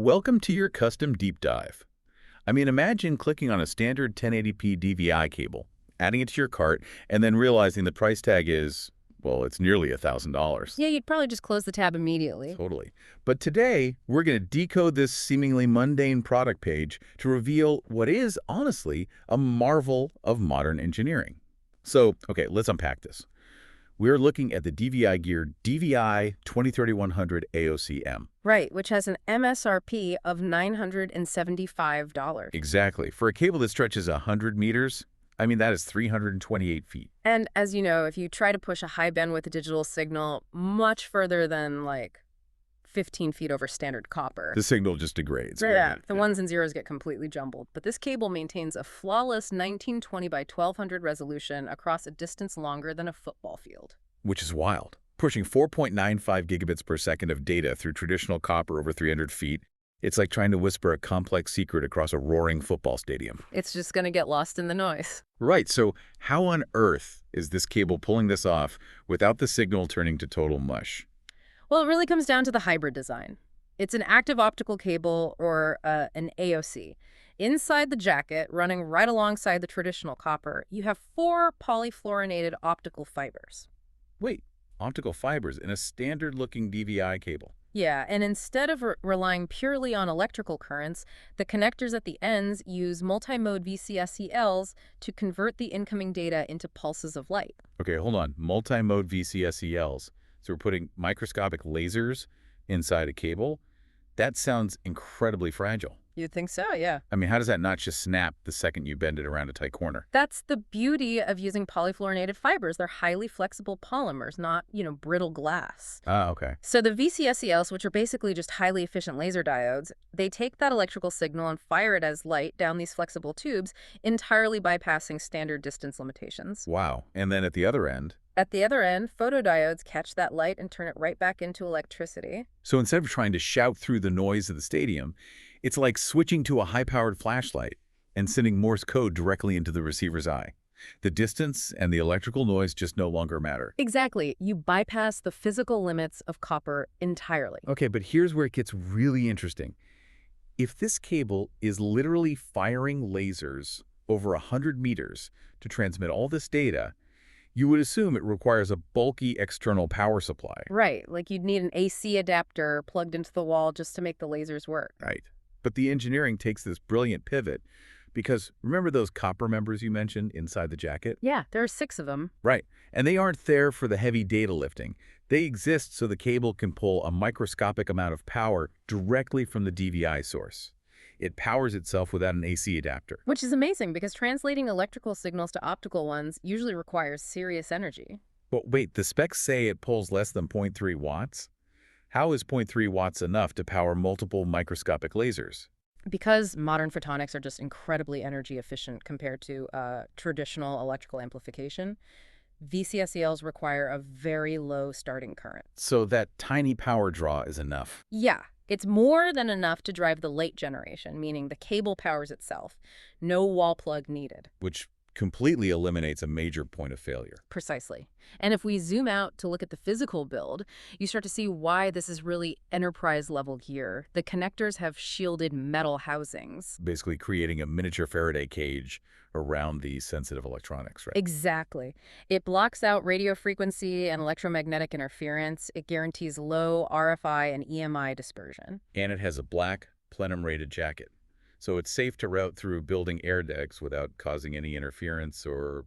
Welcome to your custom deep dive. Imagine clicking on a standard 1080p DVI cable, adding it to your cart, and then realizing the price tag is, well, it's nearly $1,000. Yeah, you'd probably just close the tab immediately. Totally. But today, we're going to decode this seemingly mundane product page to reveal what is, honestly, a marvel of modern engineering. So, okay, let's unpack this. We're looking at the DVIGear DVI-23100-AOC-M. Right, which has an MSRP of $975. Exactly. For a cable that stretches 100 meters, that is 328 feet. And as you know, if you try to push a high bandwidth digital signal much further than 15 feet over standard copper, The signal just degrades. yeah, the ones and zeros get completely jumbled. But this cable maintains a flawless 1920 by 1200 resolution across a distance longer than a football field. Which is wild. Pushing 4.95 gigabits per second of data through traditional copper over 300 feet, it's like trying to whisper a complex secret across a roaring football stadium. It's just going to get lost in the noise. Right, so how on earth is this cable pulling this off without the signal turning to total mush? Well, it really comes down to the hybrid design. It's an active optical cable, or an AOC. Inside the jacket, running right alongside the traditional copper, you have 4 polyfluorinated optical fibers. Wait, optical fibers in a standard-looking DVI cable. Yeah, and instead of relying purely on electrical currents, the connectors at the ends use multi-mode VCSELs to convert the incoming data into pulses of light. Okay, hold on. Multi-mode VCSELs. So we're putting microscopic lasers inside a cable? That sounds incredibly fragile. You'd think so, yeah. How does that not just snap the second you bend it around a tight corner? That's the beauty of using polyfluorinated fibers. They're highly flexible polymers, not, brittle glass. Ah, okay. So the VCSELs, which are basically just highly efficient laser diodes, they take that electrical signal and fire it as light down these flexible tubes, entirely bypassing standard distance limitations. Wow. And then at the other end? At the other end, photodiodes catch that light and turn it right back into electricity. So instead of trying to shout through the noise of the stadium, it's like switching to a high-powered flashlight and sending Morse code directly into the receiver's eye. The distance and the electrical noise just no longer matter. Exactly. You bypass the physical limits of copper entirely. Okay, but here's where it gets really interesting. If this cable is literally firing lasers over 100 meters to transmit all this data, you would assume it requires a bulky external power supply. Right, like you'd need an AC adapter plugged into the wall just to make the lasers work. Right. But the engineering takes this brilliant pivot because remember those copper members you mentioned inside the jacket? Yeah, there are 6 of them. Right. And they aren't there for the heavy data lifting. They exist so the cable can pull a microscopic amount of power directly from the DVI source. It powers itself without an AC adapter. Which is amazing because translating electrical signals to optical ones usually requires serious energy. But wait, the specs say it pulls less than 0.3 watts? How is 0.3 watts enough to power multiple microscopic lasers? Because modern photonics are just incredibly energy efficient compared to traditional electrical amplification, VCSELs require a very low starting current. So that tiny power draw is enough. Yeah. It's more than enough to drive the late generation, meaning the cable powers itself. No wall plug needed. Which completely eliminates a major point of failure. Precisely. And if we zoom out to look at the physical build, you start to see why this is really enterprise-level gear. The connectors have shielded metal housings. Basically creating a miniature Faraday cage around the sensitive electronics, right? Exactly. It blocks out radio frequency and electromagnetic interference. It guarantees low RFI and EMI dispersion. And it has a black plenum-rated jacket. So it's safe to route through building air decks without causing any interference or,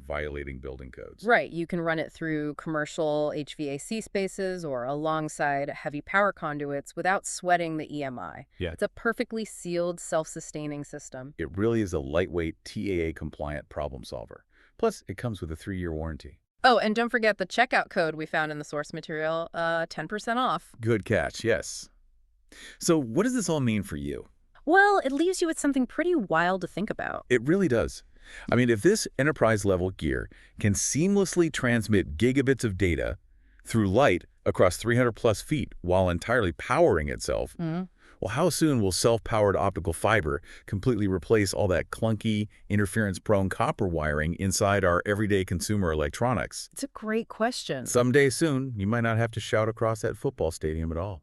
violating building codes. Right. You can run it through commercial HVAC spaces or alongside heavy power conduits without sweating the EMI. Yeah. It's a perfectly sealed, self-sustaining system. It really is a lightweight, TAA-compliant problem solver. Plus, it comes with a 3-year warranty. Oh, and don't forget the checkout code we found in the source material, 10% off. Good catch, yes. So what does this all mean for you? Well, it leaves you with something pretty wild to think about. It really does. If this enterprise-level gear can seamlessly transmit gigabits of data through light across 300-plus feet while entirely powering itself, well, how soon will self-powered optical fiber completely replace all that clunky, interference-prone copper wiring inside our everyday consumer electronics? It's a great question. Someday soon, you might not have to shout across that football stadium at all.